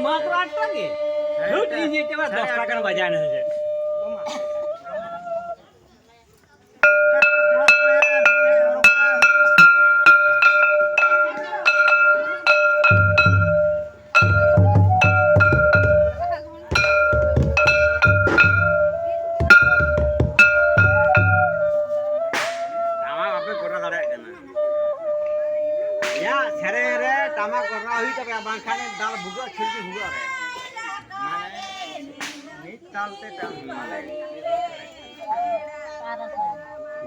मात्र 8 টাকা লুট নিয়ে যাবে 10 টাকার বাজার না আছে Tama korna hui tapi abang kan dal buga khilti buga re mane ni talte tam male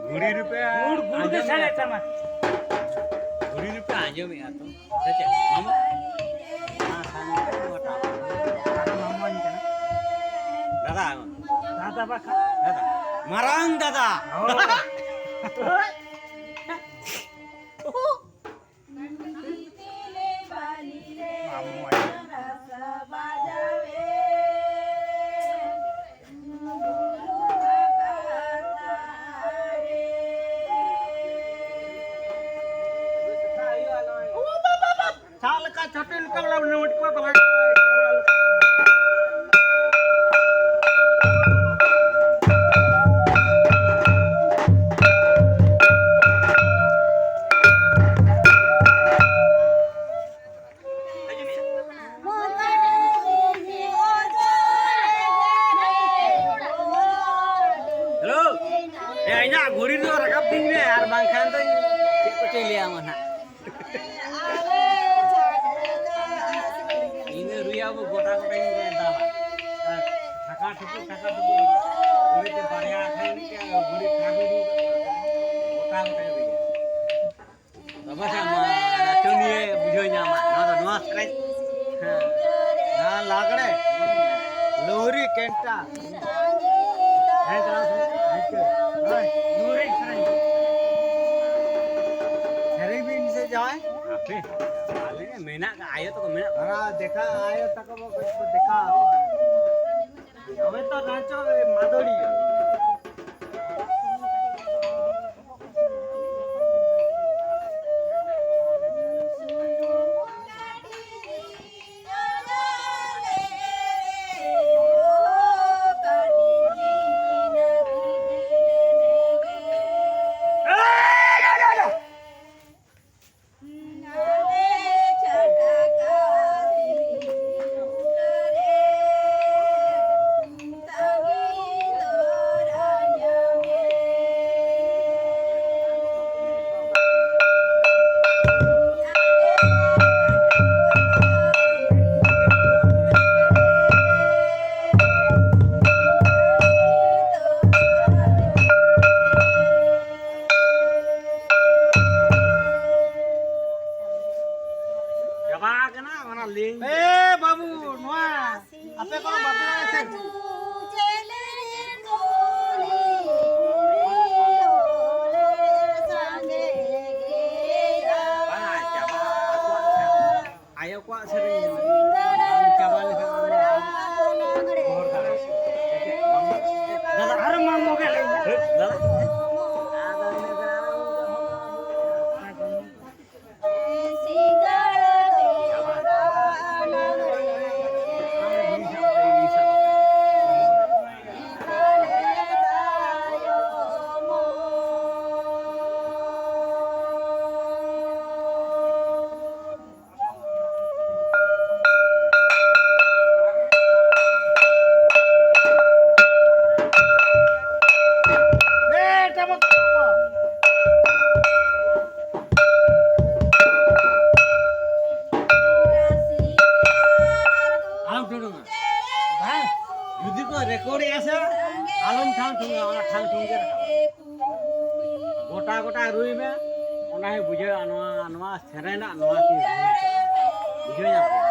guri rupiah gur ke sare tama guri rupiah anjo me ato sacha mama ha sane ko mata mama ni kana dada dada ba dada marang dada साल का छोटे निकल रहा note को बला hello ए आइना घोड़ी तो रकब दिन में यार बांखान तो के को चले आवन वो गोटा गोटा ही रहता है ठका ठुकु गुड़ी के बढ़िया खाई नहीं क्या गुड़ी खाबी गोटा गोटा ही तब से चुनिए बुझो ᱧᱟᱢᱟ ना तो नवास काई ना लागड़े लोहरी केंटा है लोहरी सरे भी इनसे जाए आपे मेना का आयो तो मेना हां देखा आयो तक वो देखा हमें तो नाचो मादोड़ी ए बाबू नोआ आपे को बाबू আছে ayo kuat sering coba dadah har mau ke dadah recording asa alum thang thung ona thang thung ke gota gota rui me ona he bujhe anwa anwa serena anwa ki bujhe ya